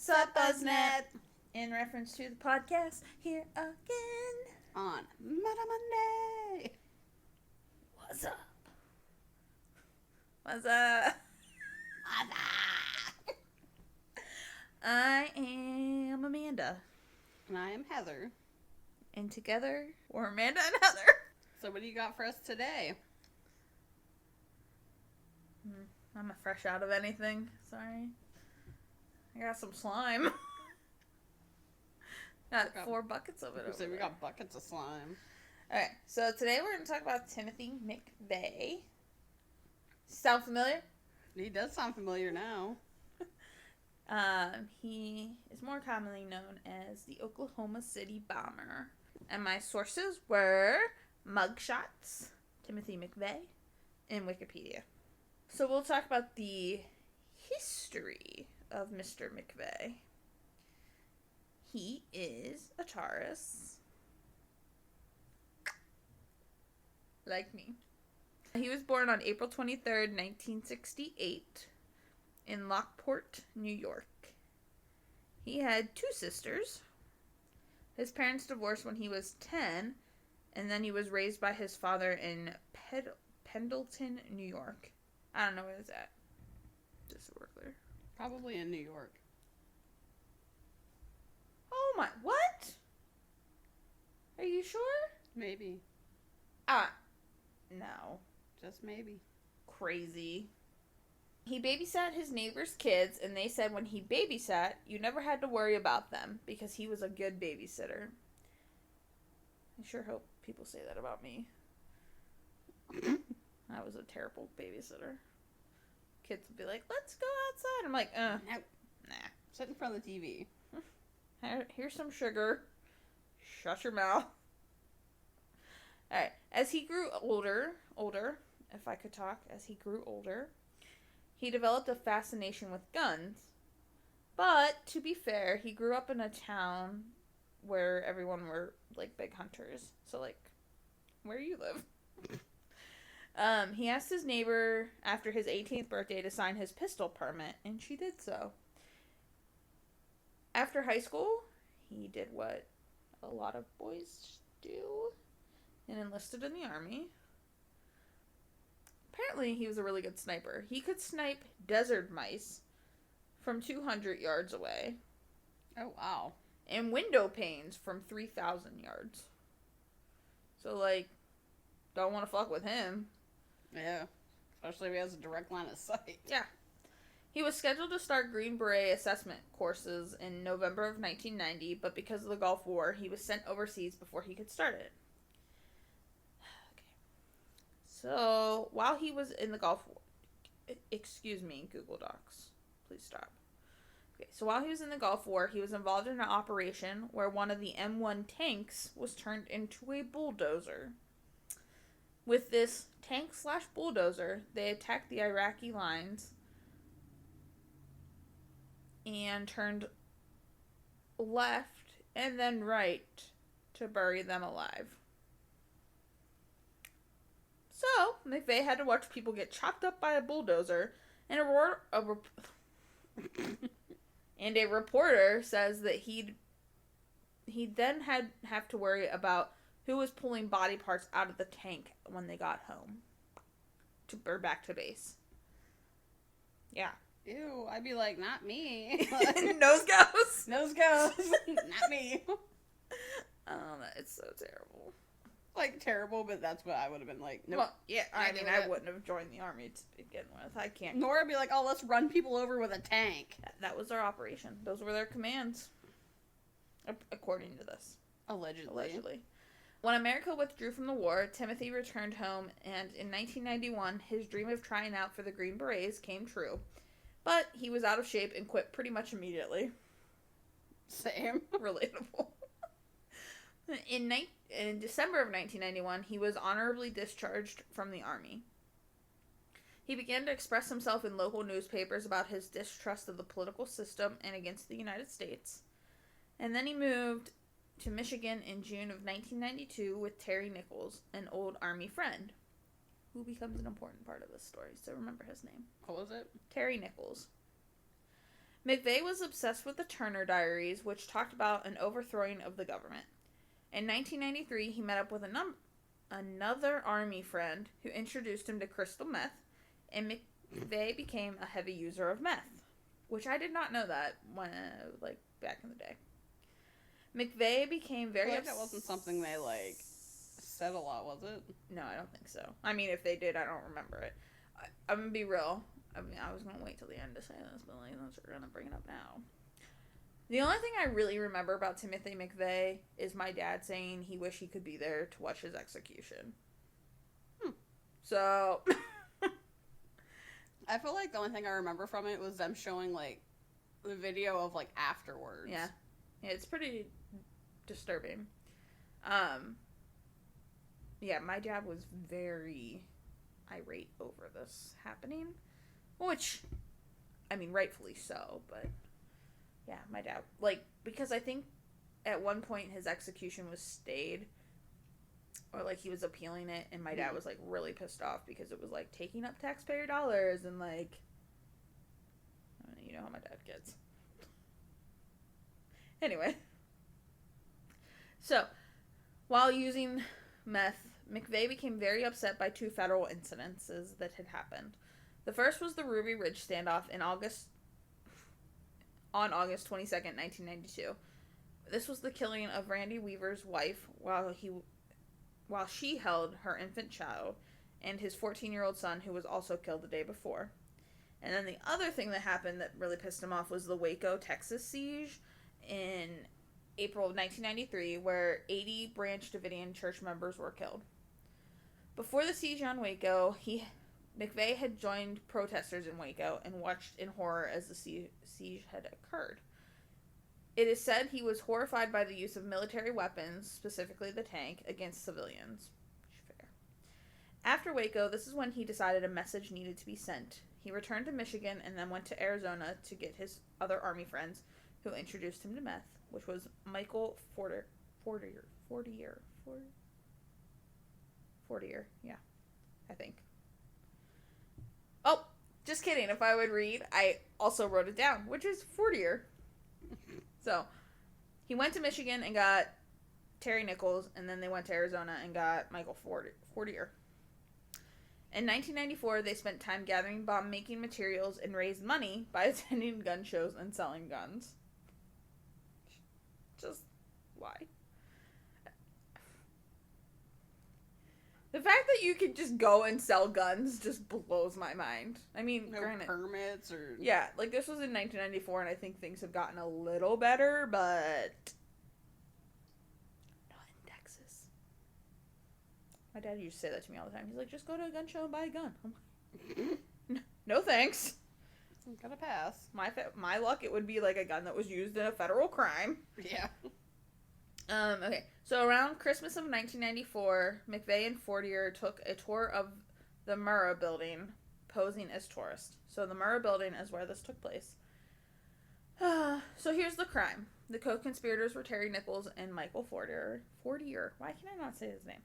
What's up, BuzzNet? In reference to the podcast, here again. On Meta Monday. What's up? What's up? What's up? I am Amanda. And I am Heather. And together, we're Amanda and Heather. So what do you got for us today? I'm not fresh out of anything. Sorry. I got some slime. Got 4 buckets of it over there. We got buckets of slime. Alright, so today we're going to talk about Timothy McVeigh. Sound familiar? He does sound familiar now. He is more commonly known as the Oklahoma City Bomber. And my sources were Mugshots, Timothy McVeigh, and Wikipedia. So we'll talk about the history of Mr. McVeigh. He is a Taurus. Like me. He was born on April 23rd, 1968 in Lockport, New York. He had 2 sisters. His parents divorced when he was 10, and then he was raised by his father in Pendleton, New York. I don't know where it's at. Just so we're clear. Probably in New York. Oh my, what? Are you sure? Maybe. No. Just maybe. Crazy. He babysat his neighbor's kids, and they said when he babysat, you never had to worry about them because he was a good babysitter. I sure hope people say that about me. I was a terrible babysitter. Kids would be like, let's go outside. I'm like, No. Nah. Sit in front of the TV. Here's some sugar. Shut your mouth. Alright. As he grew older, if I could talk, as he grew older, he developed a fascination with guns. But, to be fair, he grew up in a town where everyone were, like, big hunters. So, like, where you live. He asked his neighbor after his 18th birthday to sign his pistol permit, and she did so. After high school, he did what a lot of boys do and enlisted in the army. Apparently, he was a really good sniper. He could snipe desert mice from 200 yards away. Oh, wow. And window panes from 3,000 yards. So, like, don't want to fuck with him. Yeah. Especially if he has a direct line of sight. Yeah. He was scheduled to start Green Beret assessment courses in November of 1990, but because of the Gulf War, he was sent overseas before he could start it. Okay. So, while he was in the Gulf War... Excuse me, Google Docs. Please stop. Okay, so while he was in the Gulf War, he was involved in an operation where one of the M1 tanks was turned into a bulldozer. With this tank/bulldozer, they attacked the Iraqi lines and turned left and then right to bury them alive. So, McVeigh had to watch people get chopped up by a bulldozer, and a reporter says that he'd then have to worry about who was pulling body parts out of the tank when they got home or back to base. Yeah. Ew, I'd be like, not me. Nose goes. Nose goes. Not me. Oh, it's so terrible. Like, terrible, but that's what I would have been like. Nope. Well, yeah, I mean, I wouldn't have joined the army to begin with. I can't. Nor I'd be like, oh, let's run people over with a tank. That was their operation. Those were their commands. According to this. Allegedly. When America withdrew from the war, Timothy returned home, and in 1991, his dream of trying out for the Green Berets came true. But he was out of shape and quit pretty much immediately. Same. Relatable. In December of 1991, he was honorably discharged from the army. He began to express himself in local newspapers about his distrust of the political system and against the United States. And then he moved to Michigan in June of 1992 with Terry Nichols, an old army friend, who becomes an important part of this story, so remember his name. What was it? Terry Nichols. McVeigh was obsessed with the Turner Diaries, which talked about an overthrowing of the government. In 1993, he met up with another army friend who introduced him to crystal meth, and McVeigh became a heavy user of meth, which I did not know that when, back in the day. McVeigh became very that wasn't something they, said a lot, was it? No, I don't think so. I mean, if they did, I don't remember it. I'm gonna be real. I mean, I was gonna wait till the end to say this, but we're gonna bring it up now. The only thing I really remember about Timothy McVeigh is my dad saying he wished he could be there to watch his execution. So... I feel like the only thing I remember from it was them showing, the video of, afterwards. Yeah, it's pretty disturbing. Yeah, my dad was very irate over this happening, which, I mean, rightfully so, but... Yeah, my dad, because I think at one point his execution was stayed, or, he was appealing it, and my dad was, really pissed off because it was, taking up taxpayer dollars, and, you know how my dad gets. Anyway. So, while using meth, McVeigh became very upset by two federal incidences that had happened. The first was the Ruby Ridge standoff on August 22nd, 1992. This was the killing of Randy Weaver's wife while she held her infant child and his 14-year-old son, who was also killed the day before. And then the other thing that happened that really pissed him off was the Waco, Texas siege in April of 1993, where 80 Branch Davidian church members were killed. Before the siege on Waco, McVeigh had joined protesters in Waco and watched in horror as the siege had occurred. It is said he was horrified by the use of military weapons, specifically the tank, against civilians. Fair. After Waco, this is when he decided a message needed to be sent. He returned to Michigan and then went to Arizona to get his other army friends who introduced him to meth, which was Michael Fortier, yeah, I think. Oh, just kidding. If I would read, I also wrote it down, which is Fortier. So, he went to Michigan and got Terry Nichols, and then they went to Arizona and got Michael Fortier. In 1994, they spent time gathering bomb-making materials and raised money by attending gun shows and selling guns. Just, why? The fact that you could just go and sell guns just blows my mind. I mean, no granted, permits or... Yeah, this was in 1994, and I think things have gotten a little better, but... not in Texas. My dad used to say that to me all the time. He's like, just go to a gun show and buy a gun. I'm like, no thanks. Gotta pass. My luck, it would be a gun that was used in a federal crime. Yeah. Okay, so around Christmas of 1994, McVeigh and Fortier took a tour of the Murrah building, posing as tourists. So the Murrah building is where this took place. So here's the crime. The co-conspirators were Terry Nichols and Michael Fortier. Why can I not say his name?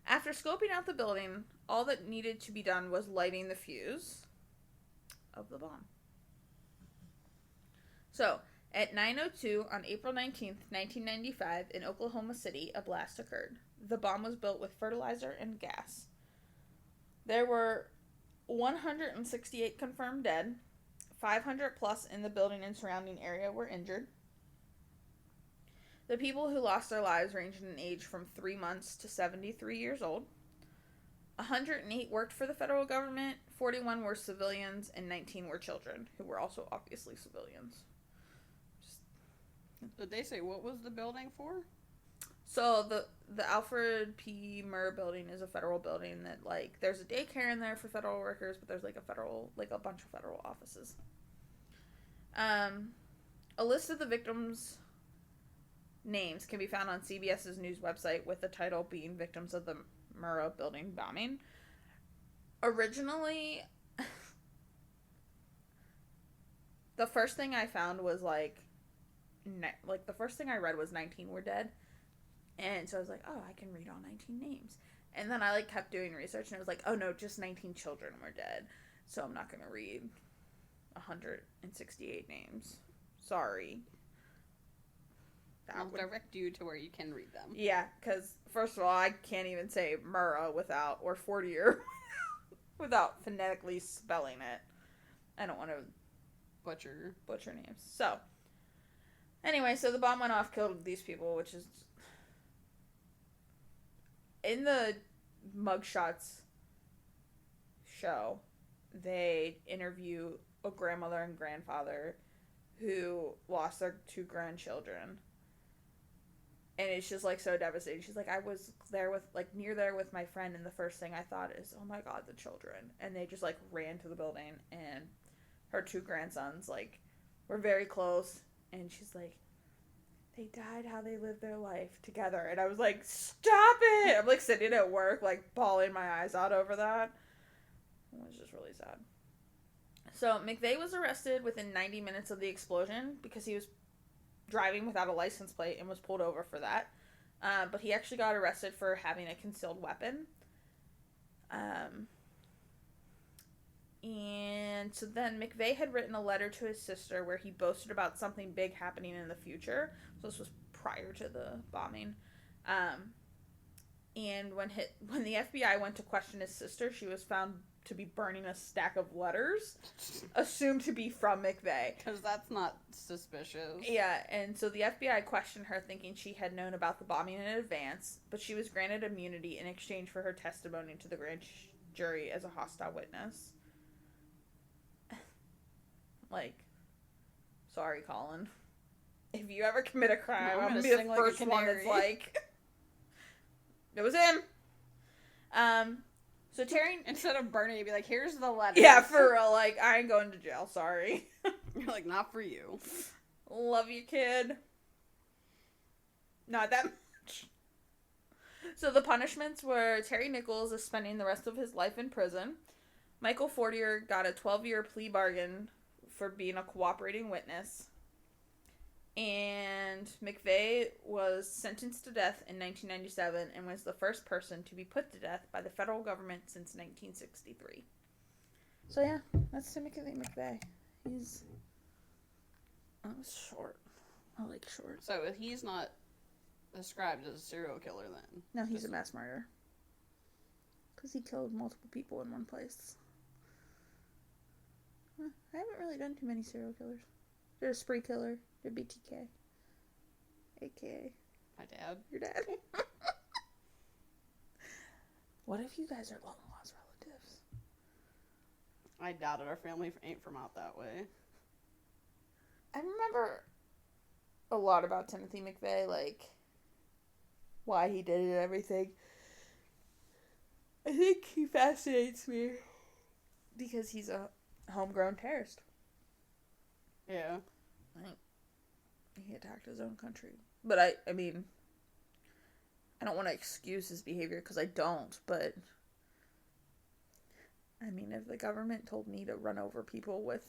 After scoping out the building, all that needed to be done was lighting the fuse of the bomb. So, at 9:02 on April 19th, 1995, in Oklahoma City, a blast occurred. The bomb was built with fertilizer and gas. There were 168 confirmed dead. 500 plus in the building and surrounding area were injured. The people who lost their lives ranged in age from 3 months to 73 years old. 108 worked for the federal government, 41 were civilians, and 19 were children, who were also obviously civilians. Did they say what was the building for? So the Alfred P. Murrah building is a federal building that there's a daycare in there for federal workers, but there's a bunch of federal offices. A list of the victims' names can be found on CBS's news website with the title being Victims of the Murrah Building Bombing. Originally, the first thing I found was the first thing I read was 19 were dead. And so I was like, oh, I can read all 19 names. And then I kept doing research and I was like, oh no, just 19 children were dead. So I'm not going to read 168 names. Sorry. I'll direct you to where you can read them. Yeah, because first of all, I can't even say Murrah or Fortier without phonetically spelling it. I don't want to butcher names. So, anyway, so the bomb went off, killed these people, which is in the mugshots show. They interview a grandmother and grandfather who lost their 2 grandchildren. And it's just, like, so devastating. She's like, I was near there with my friend, and the first thing I thought is, oh my god, the children. And they just, like, ran to the building, and her 2 grandsons, like, were very close. And she's like, they died how they lived their life together. And I was like, stop it! I'm, like, sitting at work, like, bawling my eyes out over that. It was just really sad. So, McVeigh was arrested within 90 minutes of the explosion because he was driving without a license plate and was pulled over for that. But he actually got arrested for having a concealed weapon. And so then McVeigh had written a letter to his sister where he boasted about something big happening in the future. So this was prior to the bombing. And when the FBI went to question his sister, she was found to be burning a stack of letters, assumed to be from McVeigh. Because that's not suspicious. Yeah, and so the FBI questioned her, thinking she had known about the bombing in advance, but she was granted immunity in exchange for her testimony to the grand jury as a hostile witness. Like, sorry, Colin. If you ever commit a crime, I'm gonna be the first one that's like, it was him. So Terry, instead of burning, you'd be like, here's the letter. Yeah, for real. Like, I ain't going to jail. Sorry. You're like, not for you. Love you, kid. Not that much. So the punishments were Terry Nichols is spending the rest of his life in prison. Michael Fortier got a 12-year plea bargain for being a cooperating witness. And McVeigh was sentenced to death in 1997 and was the first person to be put to death by the federal government since 1963. So yeah, that's Timothy McVeigh. He's short. I like short. So he's not described as a serial killer then? No, he's a mass murderer. Because he killed multiple people in one place. I haven't really done too many serial killers. Did a spree killer. Did BTK. AKA. My dad. Your dad. What if you guys are long lost relatives? I doubt it. Our family ain't from out that way. I remember a lot about Timothy McVeigh, like, why he did it and everything. I think he fascinates me because he's a homegrown terrorist. Yeah. He attacked his own country. But I mean, I don't want to excuse his behavior because I don't, but I mean, if the government told me to run over people with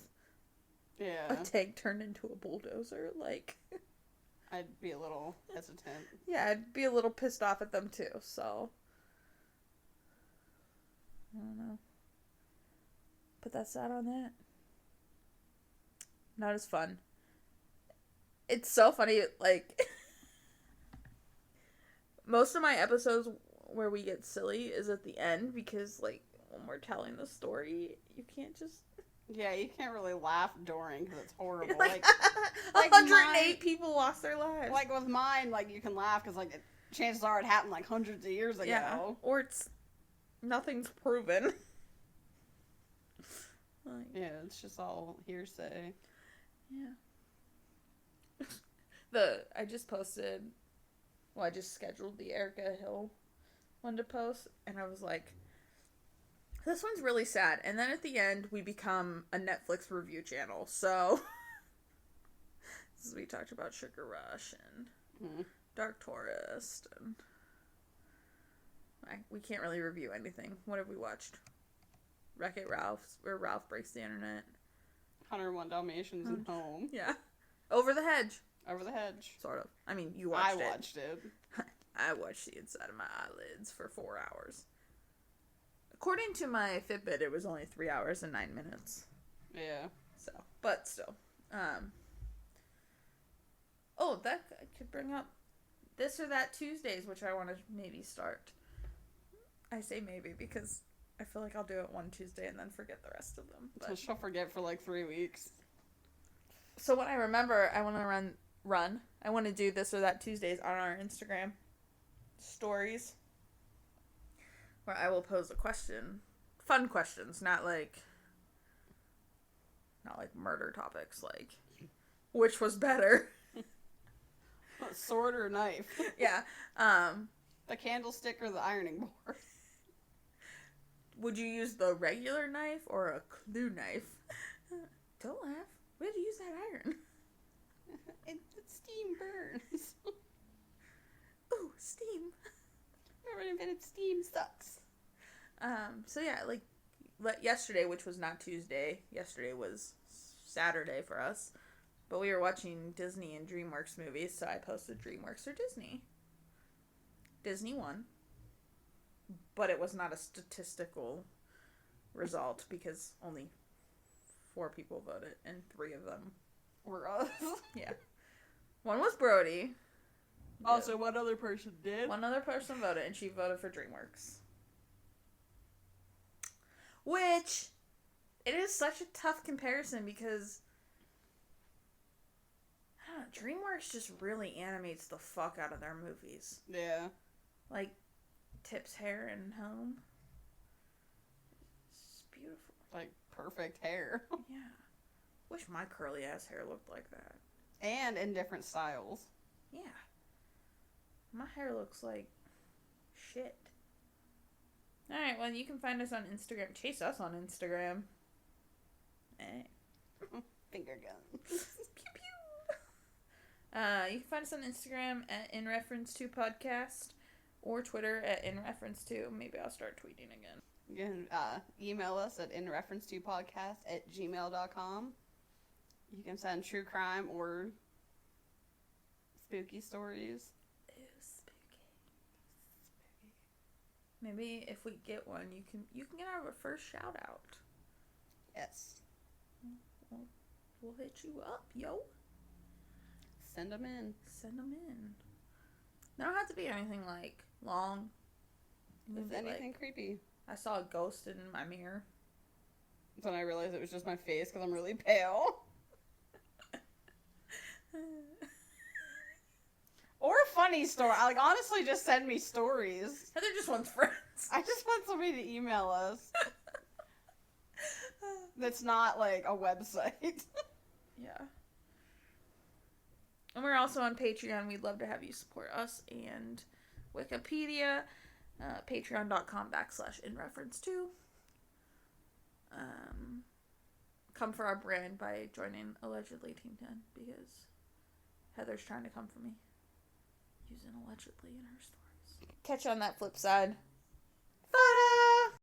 a tank turned into a bulldozer, like, I'd be a little hesitant. Yeah, I'd be a little pissed off at them too, so I don't know. But that's that on that. Not as fun. It's so funny, like, most of my episodes where we get silly is at the end because, like, when we're telling the story, you can't just... Yeah, you can't really laugh during because it's horrible. Like 108 people lost their lives. Like, with mine, like, you can laugh because, like, chances are it happened, like, hundreds of years ago. Yeah, or it's... Nothing's proven. Like, yeah, it's just all hearsay. Yeah. I just posted... Well, I just scheduled the Erica Hill one to post, and I was like, this one's really sad. And then at the end, we become a Netflix review channel. So, this is, we talked about Sugar Rush and Dark Tourist. And we can't really review anything. What have we watched? Wreck-It Ralph's, where Ralph breaks the internet. 101 Dalmatians and Home. Yeah. Over the Hedge. Over the Hedge. Sort of. I mean, you watched it. I watched it. I watched the inside of my eyelids for 4 hours. According to my Fitbit, it was only 3 hours and 9 minutes. Yeah. So, but still. Oh, that could bring up this or that Tuesdays, which I want to maybe start. I say maybe because I feel like I'll do it one Tuesday and then forget the rest of them. So she'll forget for like 3 weeks. So when I remember, I want to run. I want to do this or that Tuesdays on our Instagram stories, where I will pose a question, fun questions, not like murder topics, like which was better, sword or knife. Yeah. The candlestick or the ironing board. Would you use the regular knife or a clue knife? Don't laugh. Where'd you use that iron? It steam burns. Ooh, steam. Whoever invented steam sucks. So yeah, like yesterday, which was not Tuesday. Yesterday was Saturday for us. But we were watching Disney and DreamWorks movies, so I posted DreamWorks or Disney. Disney won. But it was not a statistical result because only 4 people voted, and 3 of them were us. Yeah. One was Brody. Also, one other person did. One other person voted, and she voted for DreamWorks. Which, it is such a tough comparison because I don't know, DreamWorks just really animates the fuck out of their movies. Yeah. Like Tip's hair in Home. It's beautiful. Like perfect hair. Yeah. Wish my curly ass hair looked like that. And in different styles. Yeah. My hair looks like shit. Alright, well, you can find us on Instagram. Chase us on Instagram. Hey. Finger gun. Pew pew. You can find us on Instagram at In Reference To Podcast or Twitter at In Reference To. Maybe I'll start tweeting again. You can email us at inreference2podcast@gmail.com. You can send true crime or spooky stories. Ew, spooky. Maybe if we get one, you can get our first shout out. Yes. We'll hit you up, yo. Send them in. Send them in. They don't have to be anything like long. Is anything creepy? I saw a ghost in my mirror. Then I realized it was just my face because I'm really pale. Or a funny story. Like, honestly, just send me stories. Heather just wants friends. I just want somebody to email us. That's not, like, a website. Yeah. And we're also on Patreon. We'd love to have you support us and Wikipedia. Patreon.com/inreference2. Come for our brand by joining allegedly Team 10 because Heather's trying to come for me using allegedly in her stories. Catch you on that flip side.